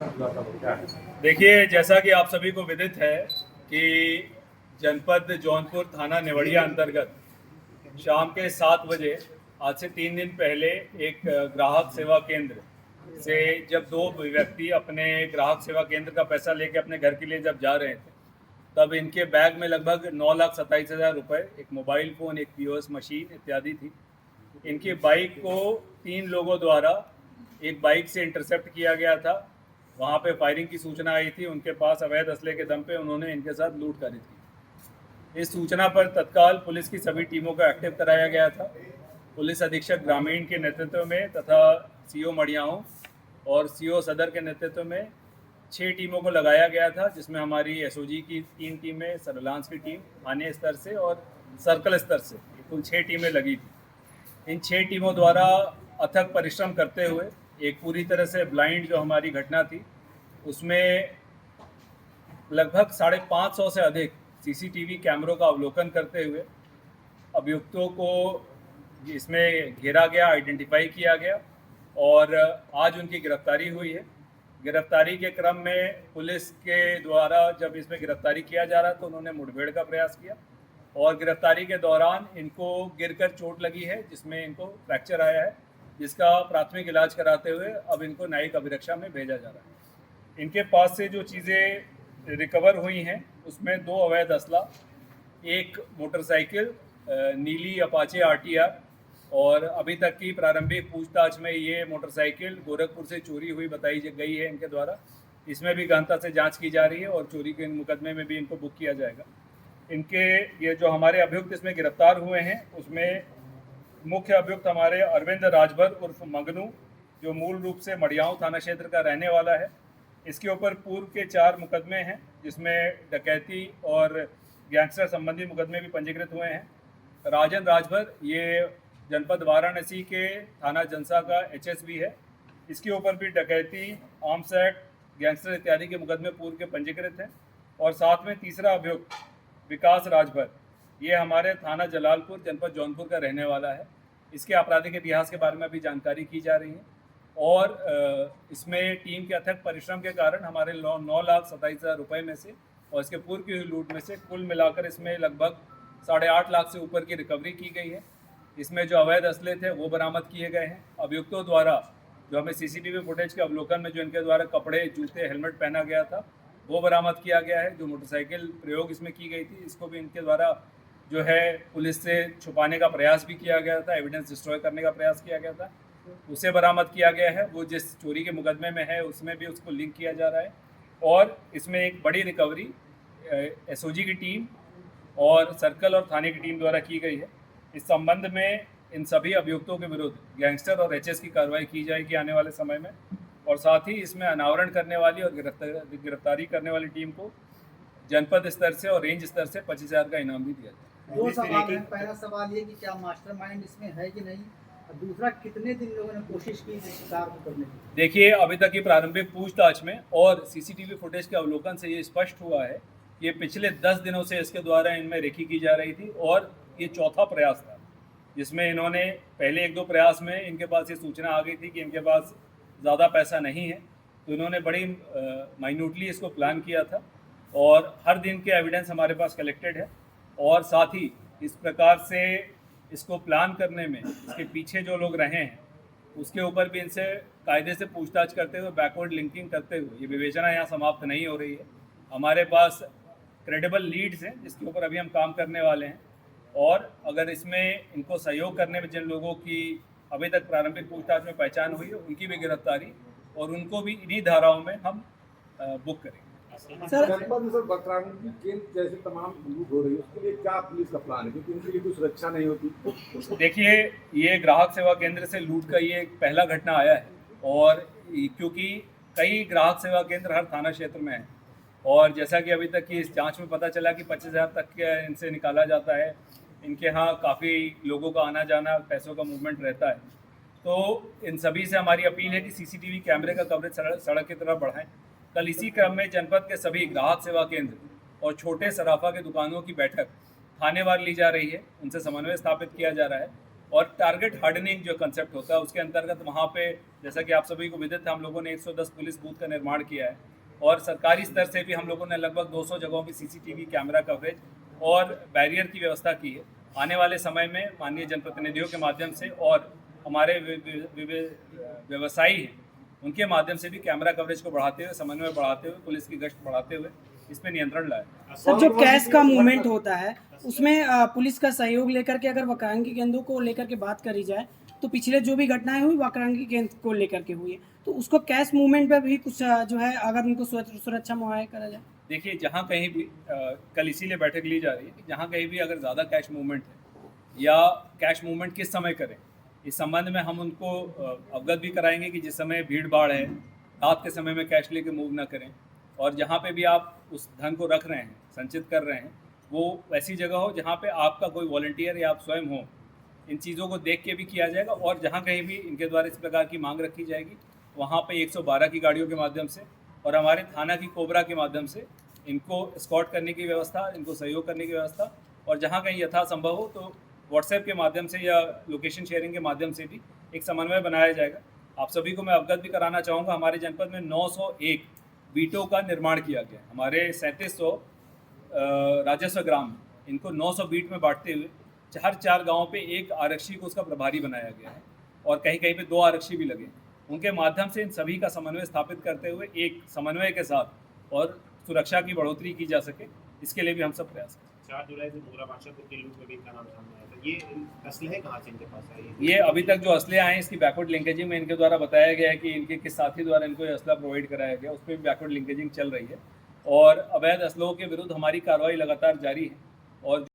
देखिए, जैसा कि आप सभी को विदित है कि जनपद जौनपुर थाना नेवड़िया अंतर्गत शाम के 7 बजे आज से 3 दिन पहले एक ग्राहक सेवा केंद्र से जब दो व्यक्ति अपने ग्राहक सेवा केंद्र का पैसा लेके अपने घर के लिए जब जा रहे थे, तब इनके बैग में लगभग 9,27,000 रुपये, एक मोबाइल फ़ोन, एक पीओएस मशीन इत्यादि थी। इनकी बाइक को 3 लोगों द्वारा एक बाइक से इंटरसेप्ट किया गया था। वहाँ पे फायरिंग की सूचना आई थी। उनके पास अवैध असले के दम पे उन्होंने इनके साथ लूटकारी की। इस सूचना पर तत्काल पुलिस की सभी टीमों को एक्टिव कराया गया था। पुलिस अधीक्षक ग्रामीण के नेतृत्व में तथा सीओ मड़ियाओं और सीओ सदर के नेतृत्व में 6 टीमों को लगाया गया था, जिसमें हमारी एसओजी की 3 टीमें, सर्विलांस की टीम थाने स्तर से और सर्कल स्तर से कुल 6 टीमें लगी थी। इन 6 टीमों द्वारा अथक परिश्रम करते हुए एक पूरी तरह से ब्लाइंड जो हमारी घटना थी, उसमें लगभग 550 से अधिक सीसीटीवी कैमरों का अवलोकन करते हुए अभियुक्तों को इसमें घेरा गया, आइडेंटिफाई किया गया और आज उनकी गिरफ्तारी हुई है। गिरफ्तारी के क्रम में पुलिस के द्वारा जब इसमें गिरफ्तारी किया जा रहा तो उन्होंने मुठभेड़ का प्रयास किया और गिरफ्तारी के दौरान इनको गिरकर चोट लगी है, जिसमें इनको फ्रैक्चर आया है, जिसका प्राथमिक इलाज कराते हुए अब इनको न्यायिक अभिरक्षा में भेजा जा रहा है। इनके पास से जो चीज़ें रिकवर हुई हैं उसमें 2 अवैध असला, एक मोटरसाइकिल नीली अपाचे आरटीआर और अभी तक की प्रारंभिक पूछताछ में ये मोटरसाइकिल गोरखपुर से चोरी हुई बताई गई है इनके द्वारा। इसमें भी गहनता से जांच की जा रही है और चोरी के मुकदमे में भी इनको बुक किया जाएगा। इनके ये जो हमारे अभियुक्त इसमें गिरफ्तार हुए हैं उसमें मुख्य अभियुक्त हमारे अरविंद राजभर उर्फ मंगनू, जो मूल रूप से मड़ियाओं थाना क्षेत्र का रहने वाला है। इसके ऊपर पूर्व के 4 मुकदमे हैं, जिसमें डकैती और गैंगस्टर संबंधी मुकदमे भी पंजीकृत हुए हैं। राजन राजभर ये जनपद वाराणसी के थाना जनसा का एचएसबी है। इसके ऊपर भी डकैती, आर्म्स एक्ट, गैंगस्टर इत्यादि के मुकदमे पूर्व के पंजीकृत हैं। और साथ में तीसरा अभियुक्त विकास राजभर, ये हमारे थाना जलालपुर जनपद जौनपुर का रहने वाला है। इसके आपराधिक इतिहास के बारे में भी जानकारी की जा रही है और इसमें टीम के अथक परिश्रम के कारण हमारे 9,27,000 रुपये में से और इसके पूर्व की हुई लूट में से कुल मिलाकर इसमें लगभग 8.5 लाख से ऊपर की रिकवरी की गई है। इसमें जो अवैध असले थे वो बरामद किए गए हैं। अभियुक्तों द्वारा जो हमें सीसीटीवी फुटेज के अवलोकन में जो इनके द्वारा कपड़े, जूते, हेलमेट पहना गया था वो बरामद किया गया है। जो मोटरसाइकिल प्रयोग इसमें की गई थी, इसको भी इनके द्वारा जो है पुलिस से छुपाने का प्रयास भी किया गया था, एविडेंस डिस्ट्रॉय करने का प्रयास किया गया था, उसे बरामद किया गया है। वो जिस चोरी के मुकदमे में है उसमें भी उसको लिंक किया जा रहा है। और इसमें एक बड़ी रिकवरी एसओजी की टीम और सर्कल और थाने की टीम द्वारा की गई है। इस संबंध में इन सभी अभियुक्तों के विरुद्ध गैंगस्टर और एचएस की कार्रवाई की जाएगी आने वाले समय में। और साथ ही इसमें अनावरण करने वाली और गिरफ्तारी करने वाली टीम को जनपद स्तर से और रेंज स्तर से 25,000 का इनाम भी दिया जाए। 2 सवाल हैं। पहला सवाल ये कि क्या मास्टरमाइंड इसमें है कि नहीं, और दूसरा कितने दिन लोगों ने कोशिश की इस शिकार को करने की। देखिए, अभी तक की प्रारंभिक पूछताछ में और सीसीटीवी फुटेज के अवलोकन से ये स्पष्ट हुआ है कि ये पिछले 10 दिनों से इसके द्वारा इनमें रेकी की जा रही थी और ये चौथा प्रयास था, जिसमें इन्होंने पहले 1-2 प्रयास में इनके पास ये सूचना आ गई थी कि इनके पास ज़्यादा पैसा नहीं है, तो इन्होंने बड़ी माइन्यूटली इसको प्लान किया था और हर दिन के एविडेंस हमारे पास कलेक्टेड है। और साथ ही इस प्रकार से इसको प्लान करने में इसके पीछे जो लोग रहे हैं उसके ऊपर भी इनसे कायदे से पूछताछ करते हुए, बैकवर्ड लिंकिंग करते हुए, ये विवेचना यहाँ समाप्त नहीं हो रही है। हमारे पास क्रेडिबल लीड्स हैं जिसके ऊपर अभी हम काम करने वाले हैं और अगर इसमें इनको सहयोग करने में जिन लोगों की अभी तक प्रारंभिक पूछताछ में पहचान हुई है उनकी भी गिरफ्तारी और उनको भी इन्हीं धाराओं में हम बुक करेंगे। सर, जनपद में सर बकरानी केंद्र जैसे तमाम लूट हो रही है, उसके लिए क्या पुलिस का प्लान है, क्योंकि उनके लिए कोई सुरक्षा नहीं होती। देखिए, ये ग्राहक सेवा केंद्र से लूट का ये पहला घटना आया है और क्योंकि कई ग्राहक सेवा केंद्र हर थाना क्षेत्र में है और जैसा कि अभी तक की इस जांच में पता चला कि 25,000 तक के इनसे निकाला जाता है। इनके यहाँ काफ़ी लोगों का आना जाना, पैसों का मूवमेंट रहता है। तो इन सभी से हमारी अपील है कि सीसीटीवी कैमरे का कवरेज सड़क की तरफ बढ़ाएं। कल इसी क्रम में जनपद के सभी ग्राहक सेवा केंद्र और छोटे सराफा के दुकानों की बैठक थानेवार ली जा रही है, उनसे समन्वय स्थापित किया जा रहा है और टारगेट हार्डनिंग जो कंसेप्ट होता है उसके अंतर्गत वहाँ पे जैसा कि आप सभी को विदित है, हम लोगों ने 110 पुलिस बूथ का निर्माण किया है और सरकारी स्तर से भी हम लोगों ने लगभग 200 जगहों की सीसीटीवी कैमरा कवरेज और बैरियर की व्यवस्था की है। आने वाले समय में माननीय जनप्रतिनिधियों के माध्यम से और हमारे व्यवसायी हैं उनके माध्यम से भी कैमरा कवरेज को बढ़ाते हुए, समन्वय बढ़ाते हुए, पुलिस की गश्त बढ़ाते हुए इस पे नियंत्रण लाए। सर, जो कैश का मूवमेंट होता है उसमें पुलिस का सहयोग लेकर के अगर वक्रांगी केंद्रों को लेकर के बात करी जाए तो पिछले जो भी घटनाएं हुई वक्रांगी केंद्र को लेकर के हुई है, तो उसको कैश मूवमेंट पे भी कुछ जो है अगर उनको सुरक्षा मुहैया करा जाए। देखिए, जहाँ कहीं भी कल इसीलिए बैठक ली जा रही है कि जहाँ कहीं भी अगर ज़्यादा कैश मूवमेंट है या कैश मूवमेंट किस समय करें, इस संबंध में हम उनको अवगत भी कराएंगे कि जिस समय भीड़ भाड़ है, रात के समय में कैश लेके मूव ना करें और जहाँ पे भी आप उस धन को रख रहे हैं, संचित कर रहे हैं, वो ऐसी जगह हो जहाँ पे आपका कोई वॉलंटियर या आप स्वयं हो। इन चीज़ों को देख के भी किया जाएगा और जहाँ कहीं भी इनके द्वारा इस प्रकार की मांग रखी जाएगी वहाँ पे 112 की गाड़ियों के माध्यम से और हमारे थाना की कोबरा के माध्यम से इनको स्कॉट करने की व्यवस्था, इनको सहयोग करने की व्यवस्था और जहाँ कहीं यथासंभव हो तो व्हाट्सएप के माध्यम से या लोकेशन शेयरिंग के माध्यम से भी एक समन्वय बनाया जाएगा। आप सभी को मैं अवगत भी कराना चाहूँगा, हमारे जनपद में 901 बीटों का निर्माण किया गया। हमारे 3700 राजस्व ग्राम, इनको 900 बीट में बांटते हुए हर 4 गाँव पे एक आरक्षी को उसका प्रभारी बनाया गया है और कहीं कहीं पे 2 आरक्षी भी लगे। उनके माध्यम से इन सभी का समन्वय स्थापित करते हुए एक समन्वय के साथ और सुरक्षा की बढ़ोतरी की जा सके, इसके लिए भी हम सब प्रयास करें। 4 जुलाई से भूरा बादशाहपुर के लूट में भी इनका नाम सामने आया था। ये असलहे कहाँ से इनके पास आए? ये अभी तक जो असले आए हैं इसकी बैकवर्ड लिंकेजिंग में इनके द्वारा बताया गया है कि इनके किस साथी द्वारा इनको ये असला प्रोवाइड कराया गया, उस पर भी बैकवर्ड लिंकेजिंग चल रही है और अवैध असलों के विरुद्ध हमारी कार्रवाई लगातार जारी है और